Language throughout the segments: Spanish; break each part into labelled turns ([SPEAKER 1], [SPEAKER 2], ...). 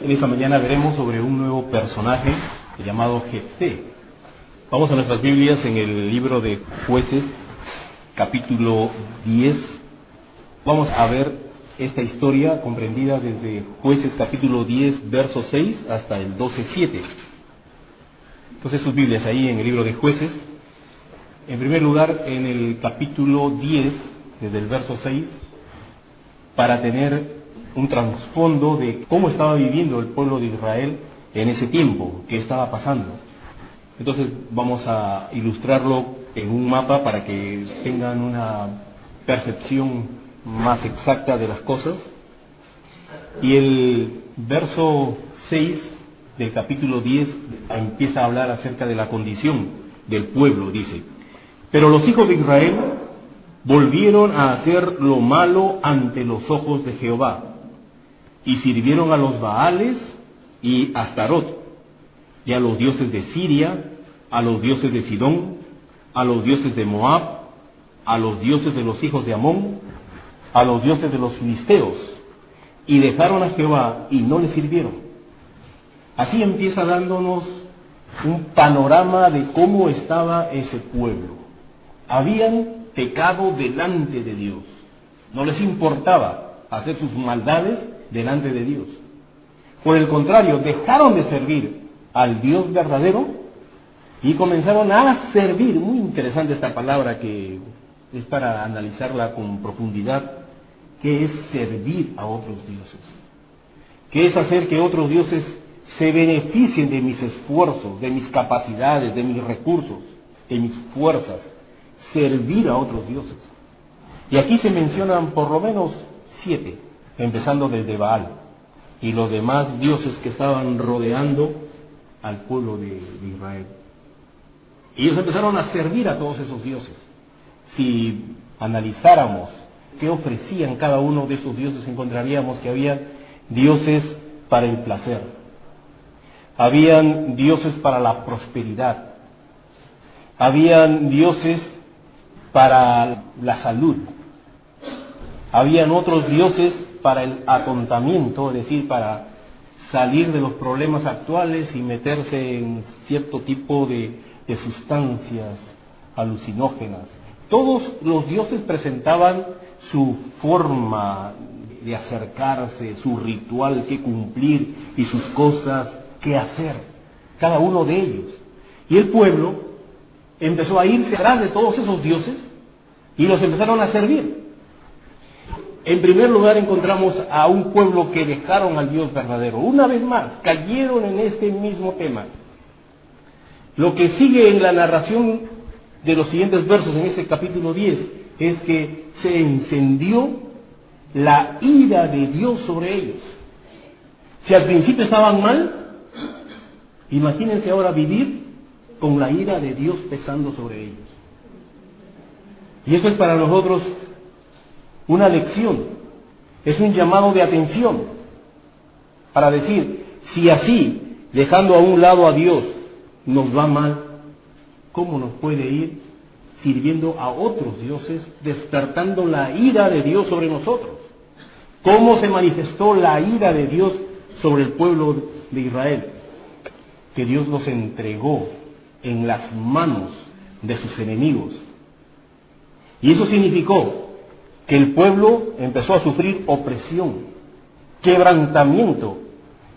[SPEAKER 1] En esta mañana veremos sobre un nuevo personaje llamado Jefté. Vamos a nuestras Biblias en el libro de Jueces, capítulo 10. Vamos a ver esta historia comprendida desde Jueces, capítulo 10, verso 6 hasta el 12:7. Entonces sus Biblias ahí en el libro de Jueces. En primer lugar, en el capítulo 10, desde el verso 6, para tener un trasfondo de cómo estaba viviendo el pueblo de Israel en ese tiempo, qué estaba pasando. Entonces vamos a ilustrarlo en un mapa para que tengan una percepción más exacta de las cosas. Y el verso 6 del capítulo 10 empieza a hablar acerca de la condición del pueblo, dice: pero los hijos de Israel volvieron a hacer lo malo ante los ojos de Jehová, y sirvieron a los Baales y a Astarot, y a los dioses de Siria, a los dioses de Sidón, a los dioses de Moab, a los dioses de los hijos de Amón, a los dioses de los filisteos, y dejaron a Jehová y no le sirvieron. Así empieza dándonos un panorama de cómo estaba ese pueblo. Habían pecado delante de Dios. No les importaba hacer sus maldades delante de Dios. Por el contrario, dejaron de servir al Dios verdadero y comenzaron a servir. Muy interesante esta palabra, que es para analizarla con profundidad. ¿Qué es servir a otros dioses? ¿Qué es hacer que otros dioses se beneficien de mis esfuerzos, de mis capacidades, de mis recursos, de mis fuerzas? Servir a otros dioses. Y aquí se mencionan por lo menos 7, empezando desde Baal y los demás dioses que estaban rodeando al pueblo de Israel. Y ellos empezaron a servir a todos esos dioses. Si analizáramos qué ofrecían cada uno de esos dioses, encontraríamos que había dioses para el placer, habían dioses para la prosperidad, habían dioses para la salud, habían otros dioses para el atontamiento, es decir, para salir de los problemas actuales y meterse en cierto tipo de sustancias alucinógenas. Todos los dioses presentaban su forma de acercarse, su ritual que cumplir y sus cosas que hacer, cada uno de ellos. Y el pueblo empezó a irse atrás de todos esos dioses y los empezaron a servir. En primer lugar encontramos a un pueblo que dejaron al Dios verdadero. Una vez más, cayeron en este mismo tema. Lo que sigue en la narración de los siguientes versos en este capítulo 10 es que se encendió la ira de Dios sobre ellos. Si al principio estaban mal, imagínense ahora vivir con la ira de Dios pesando sobre ellos. Y esto es para nosotros una lección, es un llamado de atención para decir, si así, dejando a un lado a Dios, nos va mal, ¿cómo nos puede ir sirviendo a otros dioses, despertando la ira de Dios sobre nosotros? ¿Cómo se manifestó la ira de Dios sobre el pueblo de Israel? Que Dios los entregó en las manos de sus enemigos. Y eso significó que el pueblo empezó a sufrir opresión, quebrantamiento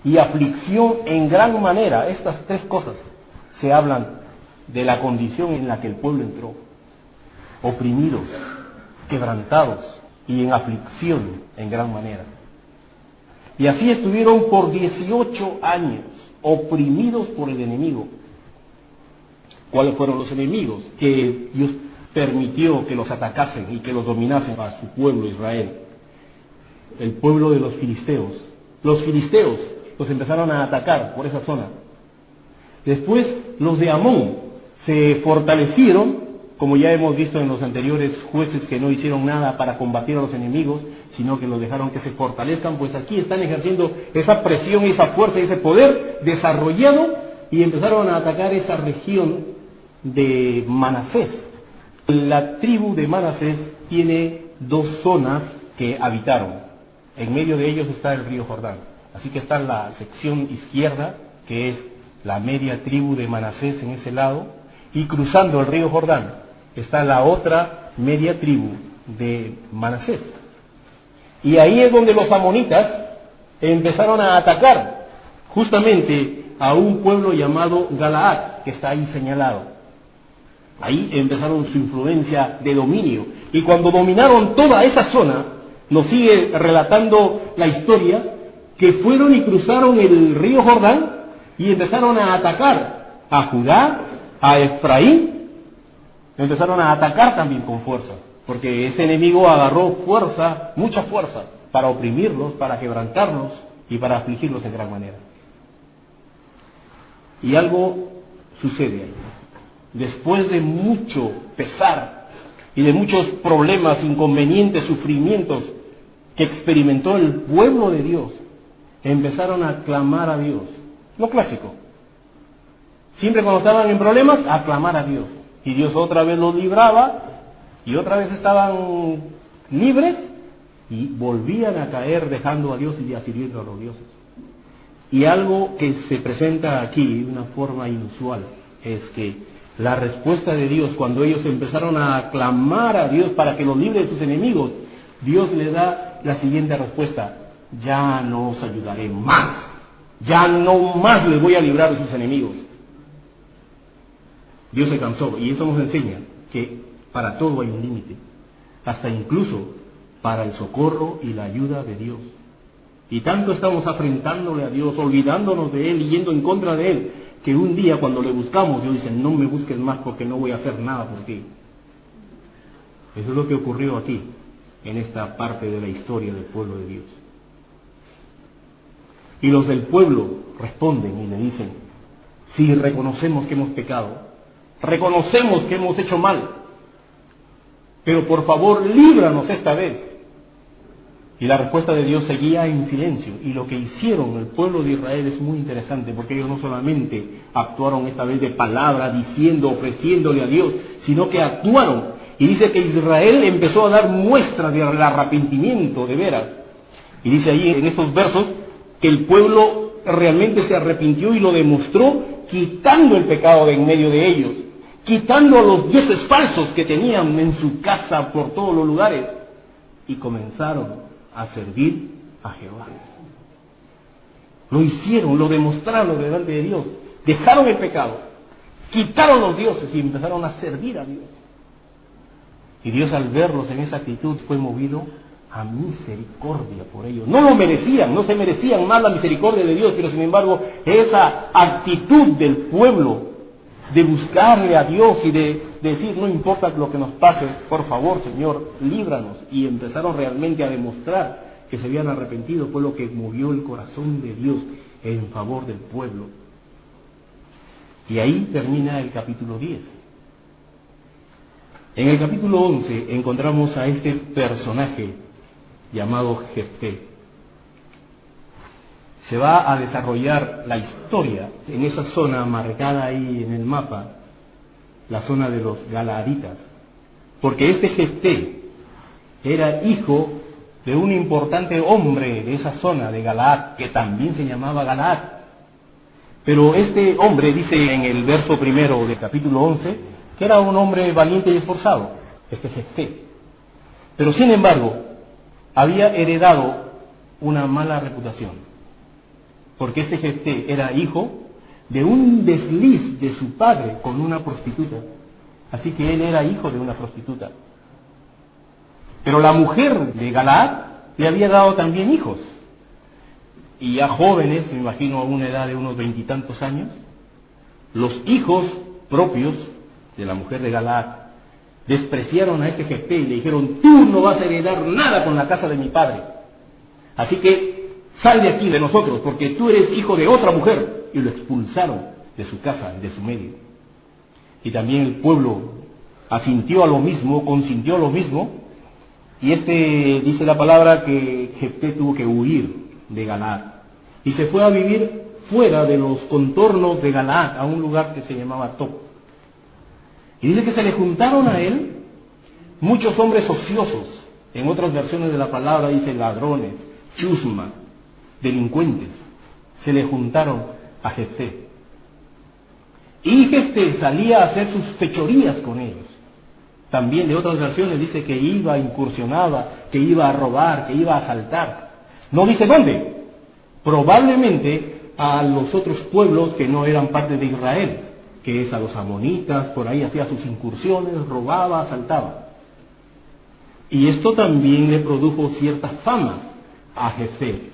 [SPEAKER 1] y aflicción en gran manera. Estas 3 cosas se hablan de la condición en la que el pueblo entró: oprimidos, quebrantados y en aflicción en gran manera. Y así estuvieron por 18 años, oprimidos por el enemigo. ¿Cuáles fueron los enemigos? Que Dios permitió que los atacasen y que los dominasen a su pueblo Israel. El pueblo de los filisteos. Los filisteos los empezaron a atacar por esa zona. Después los de Amón se fortalecieron, como ya hemos visto en los anteriores jueces, que no hicieron nada para combatir a los enemigos, sino que los dejaron que se fortalezcan. Pues aquí están ejerciendo esa presión, esa fuerza, ese poder desarrollado, y empezaron a atacar esa región de Manasés. La tribu de Manasés tiene 2 zonas que habitaron. En medio de ellos está el río Jordán. Así que está la sección izquierda, que es la media tribu de Manasés en ese lado, y cruzando el río Jordán está la otra media tribu de Manasés. Y ahí es donde los amonitas empezaron a atacar justamente a un pueblo llamado Galaad, que está ahí señalado. Ahí empezaron su influencia de dominio. Y cuando dominaron toda esa zona, nos sigue relatando la historia, que fueron y cruzaron el río Jordán y empezaron a atacar a Judá, a Efraín. Empezaron a atacar también con fuerza, porque ese enemigo agarró fuerza, mucha fuerza, para oprimirlos, para quebrantarlos y para afligirlos en gran manera. Y algo sucede ahí. Después de mucho pesar y de muchos problemas, inconvenientes, sufrimientos que experimentó el pueblo de Dios, empezaron a clamar a Dios. Lo clásico. Siempre cuando estaban en problemas, a clamar a Dios. Y Dios otra vez los libraba, y otra vez estaban libres, y volvían a caer dejando a Dios y ya sirviendo a los dioses. Y algo que se presenta aquí de una forma inusual es que la respuesta de Dios, cuando ellos empezaron a clamar a Dios para que los libre de sus enemigos, Dios le da la siguiente respuesta: ya no os ayudaré más, ya no más les voy a librar de sus enemigos. Dios se cansó, y eso nos enseña que para todo hay un límite, hasta incluso para el socorro y la ayuda de Dios. Y tanto estamos afrentándole a Dios, olvidándonos de Él y yendo en contra de Él, que un día cuando le buscamos, Dios dice: no me busques más porque no voy a hacer nada por ti. Eso es lo que ocurrió aquí, en esta parte de la historia del pueblo de Dios. Y los del pueblo responden y le dicen: sí, reconocemos que hemos pecado, reconocemos que hemos hecho mal, pero por favor líbranos esta vez. Y la respuesta de Dios seguía en silencio. Y lo que hicieron el pueblo de Israel es muy interesante, porque ellos no solamente actuaron esta vez de palabra, diciendo, ofreciéndole a Dios, sino que actuaron. Y dice que Israel empezó a dar muestras del arrepentimiento de veras. Y dice ahí en estos versos que el pueblo realmente se arrepintió y lo demostró quitando el pecado de en medio de ellos, quitando a los dioses falsos que tenían en su casa por todos los lugares, y comenzaron a servir a Jehová. Lo hicieron, lo demostraron delante de Dios, dejaron el pecado, quitaron los dioses y empezaron a servir a Dios. Y Dios, al verlos en esa actitud, fue movido a misericordia por ellos. No lo merecían, no se merecían más la misericordia de Dios, pero sin embargo esa actitud del pueblo de buscarle a Dios y de decir: no importa lo que nos pase, por favor, Señor, líbranos, y empezaron realmente a demostrar que se habían arrepentido, fue lo que movió el corazón de Dios en favor del pueblo. Y ahí termina el capítulo 10. En el capítulo 11 encontramos a este personaje llamado Jefté. Se va a desarrollar la historia en esa zona marcada ahí en el mapa, la zona de los galaaditas, porque este Jefté era hijo de un importante hombre de esa zona de Galaad, que también se llamaba Galaad. Pero este hombre dice en el verso primero del capítulo 11 que era un hombre valiente y esforzado, este Jefté. Pero sin embargo, había heredado una mala reputación, porque este Jefté era hijo de un desliz de su padre con una prostituta. Así que él era hijo de una prostituta. Pero la mujer de Galaad le había dado también hijos. Y ya jóvenes, me imagino a una edad de unos 20 y tantos años, los hijos propios de la mujer de Galaad despreciaron a este Jefté y le dijeron: tú no vas a heredar nada con la casa de mi padre. Así que sal de aquí, de nosotros, porque tú eres hijo de otra mujer. Y lo expulsaron de su casa, de su medio. Y también el pueblo asintió a lo mismo, consintió a lo mismo. Y dice la palabra que Jefté tuvo que huir de Galaad. Y se fue a vivir fuera de los contornos de Galaad, a un lugar que se llamaba Tob. Y dice que se le juntaron a él muchos hombres ociosos. En otras versiones de la palabra dice ladrones, chusma, delincuentes se le juntaron a Jefté. Y Jefté salía a hacer sus fechorías con ellos. También de otras versiones dice que iba, incursionaba, que iba a robar, que iba a asaltar. No dice dónde. Probablemente a los otros pueblos que no eran parte de Israel, que es a los amonitas, por ahí hacía sus incursiones, robaba, asaltaba. Y esto también le produjo cierta fama a Jefté.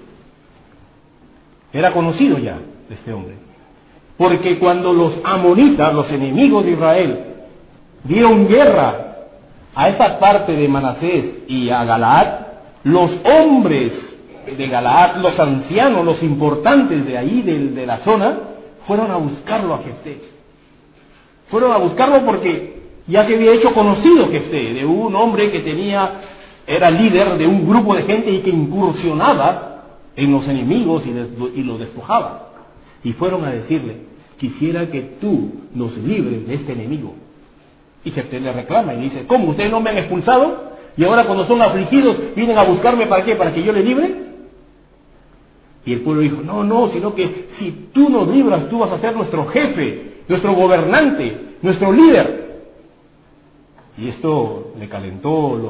[SPEAKER 1] Era conocido ya este hombre. Porque cuando los amonitas, los enemigos de Israel, dieron guerra a esa parte de Manasés y a Galaad, los hombres de Galaad, los ancianos, los importantes de ahí, de la zona, fueron a buscarlo a Jefté. Fueron a buscarlo porque ya se había hecho conocido Jefté, de un hombre que era líder de un grupo de gente y que incursionaba en los enemigos y los despojaba. Y fueron a decirle: quisiera que tú nos libres de este enemigo. Y Jefté le reclama y dice: ¿cómo? ¿Ustedes no me han expulsado? Y ahora cuando son afligidos vienen a buscarme ¿para qué? ¿Para que yo les libre? Y el pueblo dijo: no, sino que si tú nos libras, tú vas a ser nuestro jefe, nuestro gobernante, nuestro líder. Y esto le calentó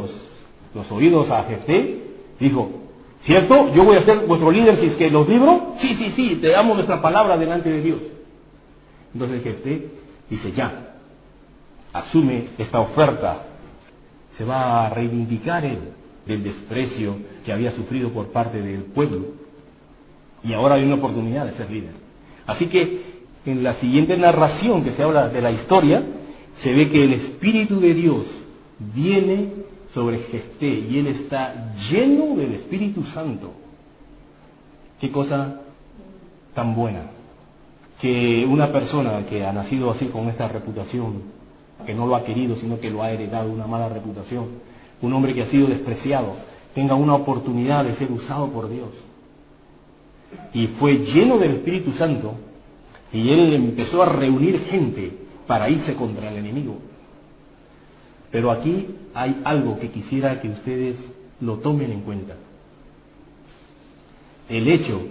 [SPEAKER 1] los oídos a Jefté. Dijo: ¿cierto? Yo voy a ser vuestro líder si es que los libro. Sí, te damos nuestra palabra delante de Dios. Entonces Jefté dice: ya, asume esta oferta. Se va a reivindicar él del desprecio que había sufrido por parte del pueblo. Y ahora hay una oportunidad de ser líder. Así que en la siguiente narración que se habla de la historia, se ve que el Espíritu de Dios viene sobre Jefté y él está lleno del Espíritu Santo. Qué cosa tan buena, que una persona que ha nacido así con esta reputación, que no lo ha querido sino que lo ha heredado, una mala reputación, un hombre que ha sido despreciado, tenga una oportunidad de ser usado por Dios. Y fue lleno del Espíritu Santo y él empezó a reunir gente para irse contra el enemigo. Pero aquí hay algo que quisiera que ustedes lo tomen en cuenta. El hecho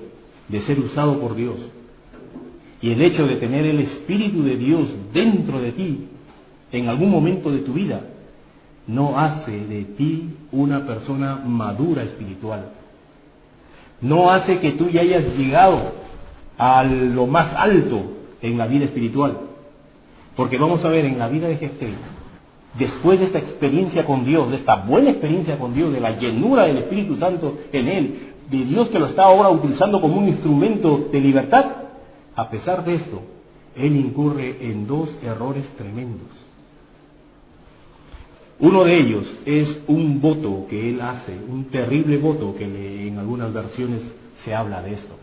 [SPEAKER 1] de ser usado por Dios y el hecho de tener el Espíritu de Dios dentro de ti en algún momento de tu vida no hace de ti una persona madura espiritual. No hace que tú ya hayas llegado a lo más alto en la vida espiritual. Porque vamos a ver en la vida de Jefté, después de esta experiencia con Dios, de esta buena experiencia con Dios, de la llenura del Espíritu Santo en él, de Dios que lo está ahora utilizando como un instrumento de libertad, a pesar de esto, él incurre en dos errores tremendos. Uno de ellos es un voto que él hace, un terrible voto que en algunas versiones se habla de esto.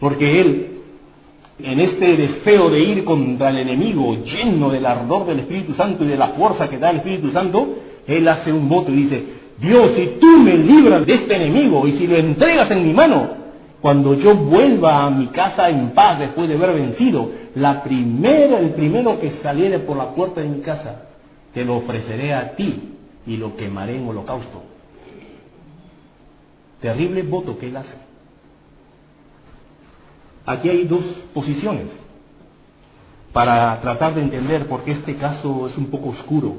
[SPEAKER 1] Porque él, en este deseo de ir contra el enemigo, lleno del ardor del Espíritu Santo y de la fuerza que da el Espíritu Santo, él hace un voto y dice: Dios, si tú me libras de este enemigo y si lo entregas en mi mano, cuando yo vuelva a mi casa en paz después de haber vencido, el primero que saliere por la puerta de mi casa, te lo ofreceré a ti y lo quemaré en holocausto. Terrible voto que él hace. Aquí hay dos posiciones para tratar de entender por qué este caso es un poco oscuro.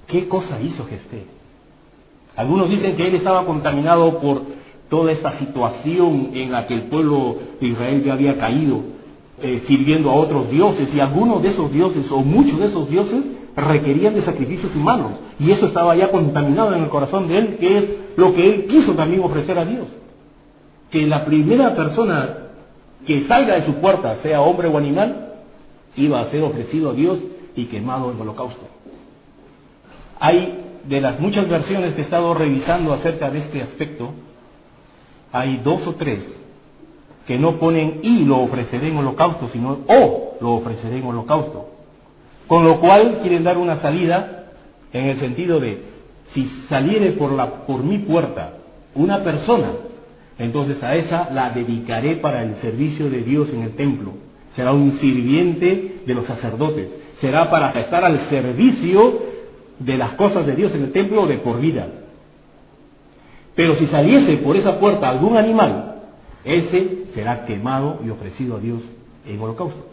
[SPEAKER 1] ¿Qué cosa hizo Jefté? Algunos dicen que él estaba contaminado por toda esta situación en la que el pueblo de Israel ya había caído, sirviendo a otros dioses, y algunos de esos dioses, o muchos de esos dioses, requerían de sacrificios humanos, y eso estaba ya contaminado en el corazón de él, que es lo que él quiso también ofrecer a Dios. Que la primera persona que salga de su puerta, sea hombre o animal, iba a ser ofrecido a Dios y quemado en holocausto. Hay, de las muchas versiones que he estado revisando acerca de este aspecto, hay 2 o 3 que no ponen "y lo ofreceré en holocausto", sino "o lo ofreceré en holocausto". Con lo cual quieren dar una salida en el sentido de: si saliere por mi puerta una persona, entonces a esa la dedicaré para el servicio de Dios en el templo. Será un sirviente de los sacerdotes. Será para estar al servicio de las cosas de Dios en el templo de por vida. Pero si saliese por esa puerta algún animal, ese será quemado y ofrecido a Dios en holocausto.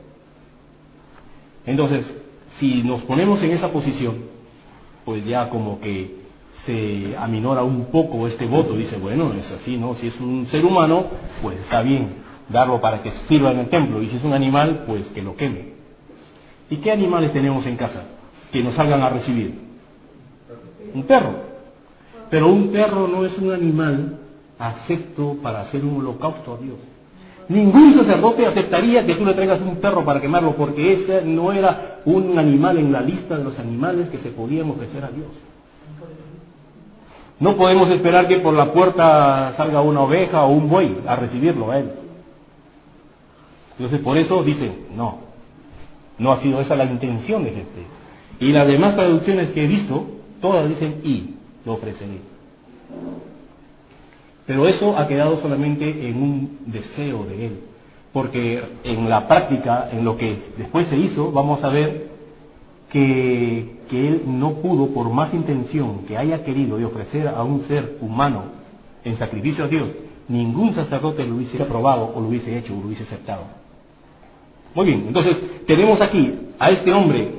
[SPEAKER 1] Entonces, si nos ponemos en esa posición, pues ya como que se aminora un poco este voto. Dice, bueno, es así, ¿no? Si es un ser humano, pues está bien darlo para que sirva en el templo. Y si es un animal, pues que lo queme. ¿Y qué animales tenemos en casa que nos salgan a recibir? Un perro. Pero un perro no es un animal acepto para hacer un holocausto a Dios. Ningún sacerdote aceptaría que tú le traigas un perro para quemarlo, porque ese no era un animal en la lista de los animales que se podían ofrecer a Dios. No podemos esperar que por la puerta salga una oveja o un buey a recibirlo a él. Entonces por eso dicen, no ha sido esa la intención de Jefté. Y las demás traducciones que he visto, todas dicen, y lo ofreceré. Pero eso ha quedado solamente en un deseo de él, porque en la práctica, en lo que después se hizo, vamos a ver que él no pudo, por más intención que haya querido de ofrecer a un ser humano en sacrificio a Dios, ningún sacerdote lo hubiese aprobado o lo hubiese hecho o lo hubiese aceptado. Muy bien, entonces tenemos aquí a este hombre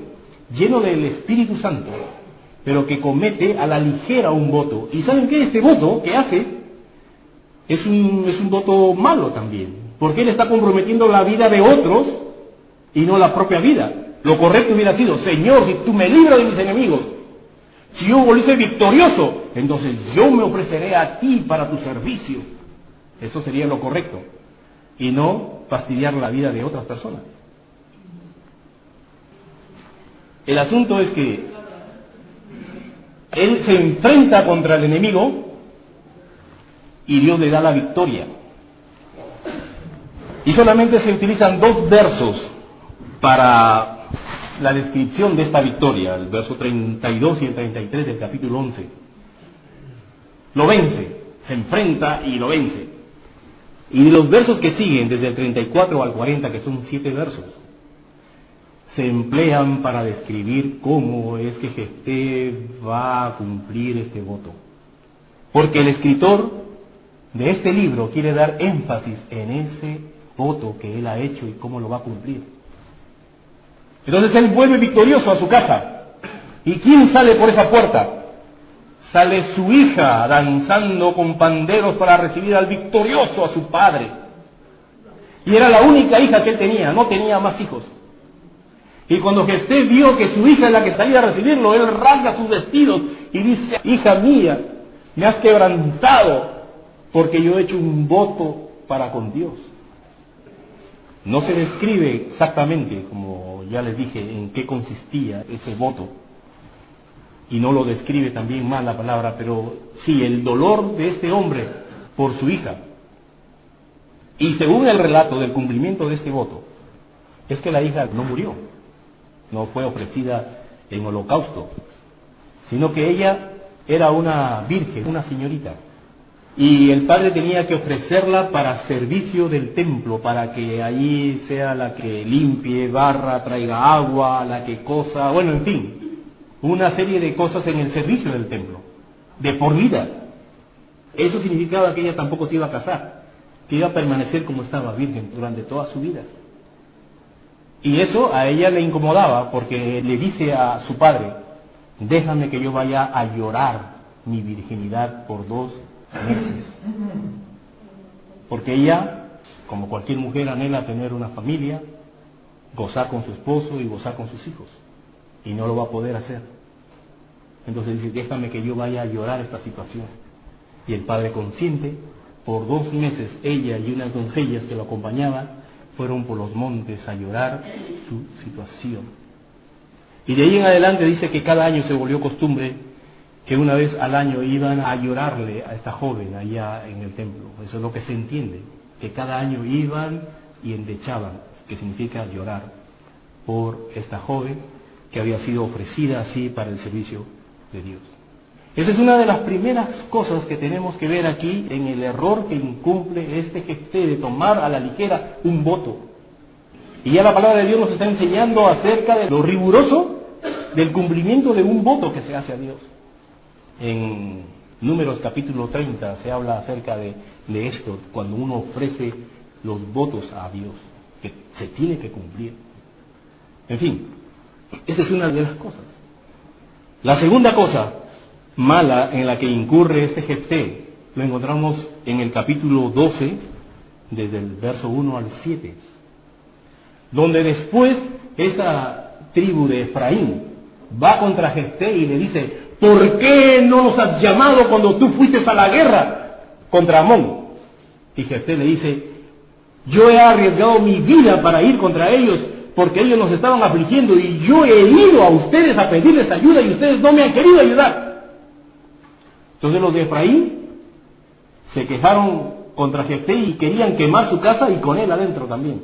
[SPEAKER 1] lleno del Espíritu Santo, pero que comete a la ligera un voto. ¿Y saben qué? Este voto que hace es un voto malo también, porque él está comprometiendo la vida de otros y no la propia vida. Lo correcto hubiera sido, Señor, si tú me libras de mis enemigos, si yo volviese victorioso, entonces yo me ofreceré a ti para tu servicio. Eso sería lo correcto, y no fastidiar la vida de otras personas. El asunto es que él se enfrenta contra el enemigo y Dios le da la victoria. Y solamente se utilizan 2 versos para la descripción de esta victoria, el verso 32 y el 33 del capítulo 11. Lo vence, se enfrenta y lo vence. Y los versos que siguen, desde el 34 al 40, que son 7 versos, se emplean para describir cómo es que Jefté va a cumplir este voto. Porque el escritor de este libro quiere dar énfasis en ese voto que él ha hecho y cómo lo va a cumplir. Entonces él vuelve victorioso a su casa. ¿Y quién sale por esa puerta? Sale su hija danzando con panderos para recibir al victorioso, a su padre. Y era la única hija que él tenía, no tenía más hijos. Y cuando Jefté vio que su hija es la que salía a recibirlo, él rasga sus vestidos y dice, hija mía, me has quebrantado porque yo he hecho un voto para con Dios. No se describe exactamente, como ya les dije, en qué consistía ese voto. Y no lo describe también mal la palabra, pero sí, el dolor de este hombre por su hija. Y según el relato del cumplimiento de este voto, es que la hija no murió, no fue ofrecida en holocausto, sino que ella era una virgen, una señorita. Y el padre tenía que ofrecerla para servicio del templo, para que allí sea la que limpie, barra, traiga agua, la que cosa, bueno, en fin, una serie de cosas en el servicio del templo, de por vida. Eso significaba que ella tampoco se iba a casar, que iba a permanecer como estaba virgen durante toda su vida. Y eso a ella le incomodaba, porque le dice a su padre, déjame que yo vaya a llorar mi virginidad por 2 meses. Porque ella, como cualquier mujer, anhela tener una familia, gozar con su esposo y gozar con sus hijos. Y no lo va a poder hacer. Entonces dice, déjame que yo vaya a llorar esta situación. Y el padre consiente. Por 2 meses ella y unas doncellas que lo acompañaban fueron por los montes a llorar su situación. Y de ahí en adelante dice que cada año se volvió costumbre que una vez al año iban a llorarle a esta joven allá en el templo. Eso es lo que se entiende, que cada año iban y endechaban, que significa llorar, por esta joven que había sido ofrecida así para el servicio de Dios. Esa es una de las primeras cosas que tenemos que ver aquí en el error que incumple este Jefté de tomar a la ligera un voto. Y ya la palabra de Dios nos está enseñando acerca de lo riguroso del cumplimiento de un voto que se hace a Dios. En Números capítulo 30 se habla acerca de esto, cuando uno ofrece los votos a Dios, que se tiene que cumplir. En fin, esa es una de las cosas. La segunda cosa mala en la que incurre este Jefté, lo encontramos en el capítulo 12, desde el verso 1 al 7, donde después esa tribu de Efraín va contra Jefté y le dice: ¿por qué no nos has llamado cuando tú fuiste a la guerra contra Amón? Y Jefté le dice: yo he arriesgado mi vida para ir contra ellos, porque ellos nos estaban afligiendo, y yo he ido a ustedes a pedirles ayuda y ustedes no me han querido ayudar. Entonces los de Efraín se quejaron contra Jefté y querían quemar su casa y con él adentro también.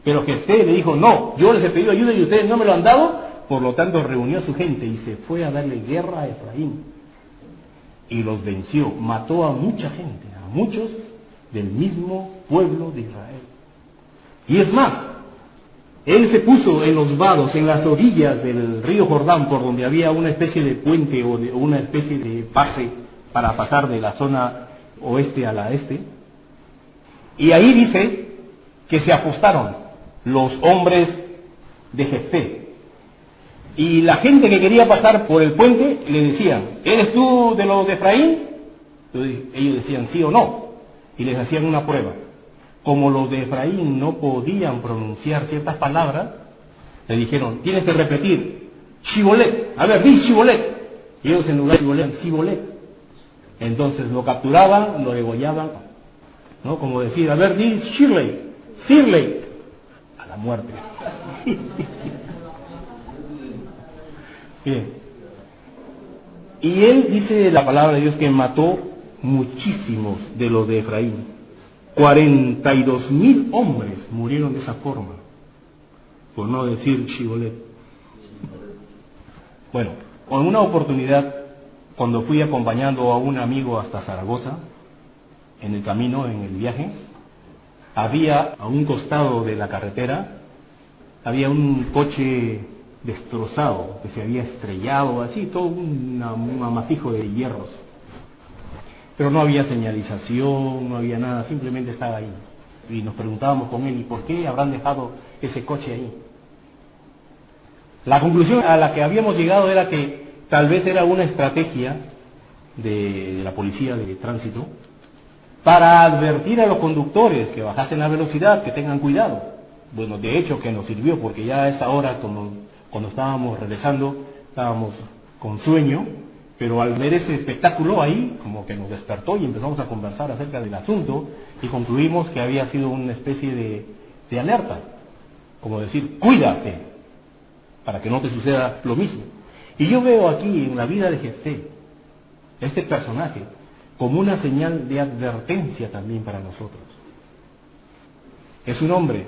[SPEAKER 1] Pero Jefté le dijo: no, yo les he pedido ayuda y ustedes no me lo han dado. Por lo tanto reunió a su gente y se fue a darle guerra a Efraín. Y los venció, mató a mucha gente, a muchos del mismo pueblo de Israel. Y es más, él se puso en los vados, en las orillas del río Jordán, por donde había una especie de puente o una especie de pase para pasar de la zona oeste a la este. Y ahí dice que se apostaron los hombres de Jefté. Y la gente que quería pasar por el puente le decían: ¿eres tú de los de Efraín? Entonces ellos decían sí o no. Y les hacían una prueba. Como los de Efraín no podían pronunciar ciertas palabras, le dijeron: tienes que repetir Shibolet. A ver, di Shibolet. Y ellos en lugar de Shibolet, Shibolet. Entonces lo capturaban, lo degollaban, ¿no? Como decir: a ver, di Shirley, Sirley, a la muerte. Bien. Y él dice la palabra de Dios que mató muchísimos de los de Efraín. 42,000 hombres murieron de esa forma, por no decir Shibolet. Bueno, con una oportunidad, cuando fui acompañando a un amigo hasta Zaragoza, en el camino, en el viaje, había a un costado de la carretera, había un coche destrozado, que se había estrellado, así, todo un amasijo de hierros. Pero no había señalización, no había nada, simplemente estaba ahí. Y nos preguntábamos con él: ¿y por qué habrán dejado ese coche ahí? La conclusión a la que habíamos llegado era que tal vez era una estrategia de la policía de tránsito para advertir a los conductores que bajasen la velocidad, que tengan cuidado. Bueno, de hecho que nos sirvió, porque ya a esa hora, cuando estábamos regresando, estábamos con sueño, pero al ver ese espectáculo ahí, como que nos despertó y empezamos a conversar acerca del asunto y concluimos que había sido una especie de alerta, como decir: cuídate, para que no te suceda lo mismo. Y yo veo aquí en la vida de Jefté, este personaje, como una señal de advertencia también para nosotros. Es un hombre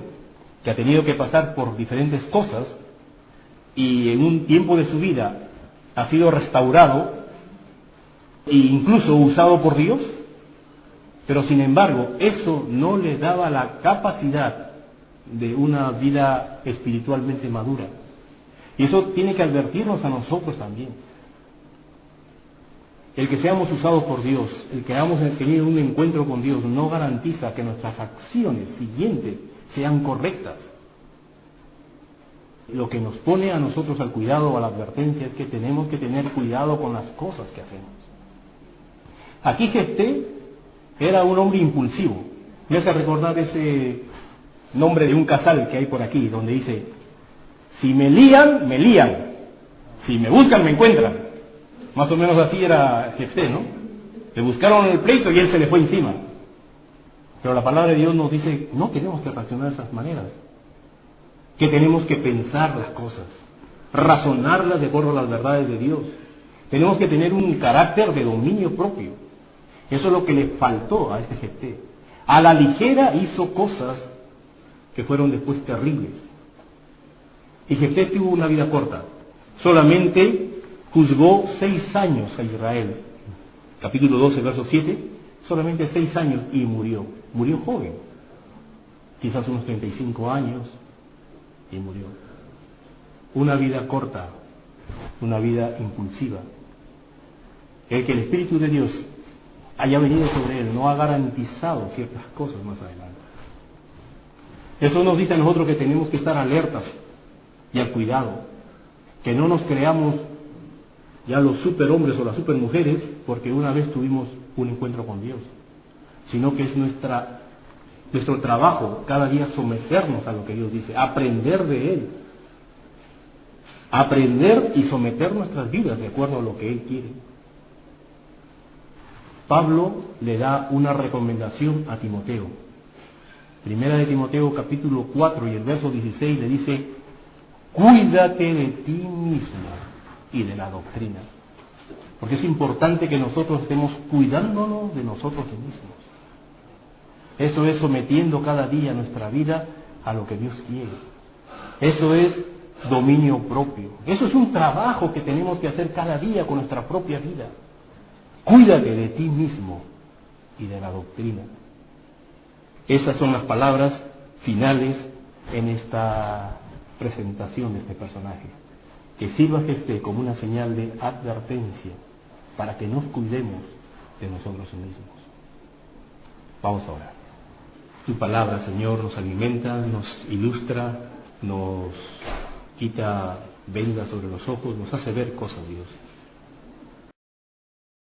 [SPEAKER 1] que ha tenido que pasar por diferentes cosas y en un tiempo de su vida ha sido restaurado e incluso usado por Dios, pero sin embargo eso no le daba la capacidad de una vida espiritualmente madura. Y eso tiene que advertirnos a nosotros también. El que seamos usados por Dios, el que hayamos tenido un encuentro con Dios, no garantiza que nuestras acciones siguientes sean correctas. Lo que nos pone a nosotros al cuidado o a la advertencia es que tenemos que tener cuidado con las cosas que hacemos. Aquí Jefté era un hombre impulsivo. Me hace recordar ese nombre de un casal que hay por aquí, donde dice: si me lían, me lían. Si me buscan, me encuentran. Más o menos así era Jefté, ¿no? Le buscaron el pleito y él se le fue encima. Pero la palabra de Dios nos dice: no tenemos que reaccionar de esas maneras. Que tenemos que pensar las cosas, razonarlas de acuerdo a las verdades de Dios. Tenemos que tener un carácter de dominio propio. Eso es lo que le faltó a este Jefté. A la ligera hizo cosas que fueron después terribles. Y Jefté tuvo una vida corta. Solamente juzgó 6 años a Israel. Capítulo 12, verso 7. Solamente 6 años y murió. Murió joven. Quizás unos 35 años. Y murió. Una vida corta, una vida impulsiva. El que el Espíritu de Dios haya venido sobre él no ha garantizado ciertas cosas más adelante. Eso nos dice a nosotros que tenemos que estar alertas y al cuidado, que no nos creamos ya los superhombres o las supermujeres porque una vez tuvimos un encuentro con Dios, sino que es nuestro trabajo cada día someternos a lo que Dios dice, aprender de Él, aprender y someter nuestras vidas de acuerdo a lo que Él quiere. Pablo le da una recomendación a Timoteo. Primera de Timoteo capítulo 4 y el verso 16 le dice: cuídate de ti mismo y de la doctrina. Porque es importante que nosotros estemos cuidándonos de nosotros mismos. Eso es sometiendo cada día nuestra vida a lo que Dios quiere. Eso es dominio propio. Eso es un trabajo que tenemos que hacer cada día con nuestra propia vida. Cuídate de ti mismo y de la doctrina. Esas son las palabras finales en esta presentación de este personaje. Que sirva este como una señal de advertencia para que nos cuidemos de nosotros mismos. Vamos a orar. Tu palabra, Señor, nos alimenta, nos ilustra, nos quita vendas sobre los ojos, nos hace ver cosas, Dios.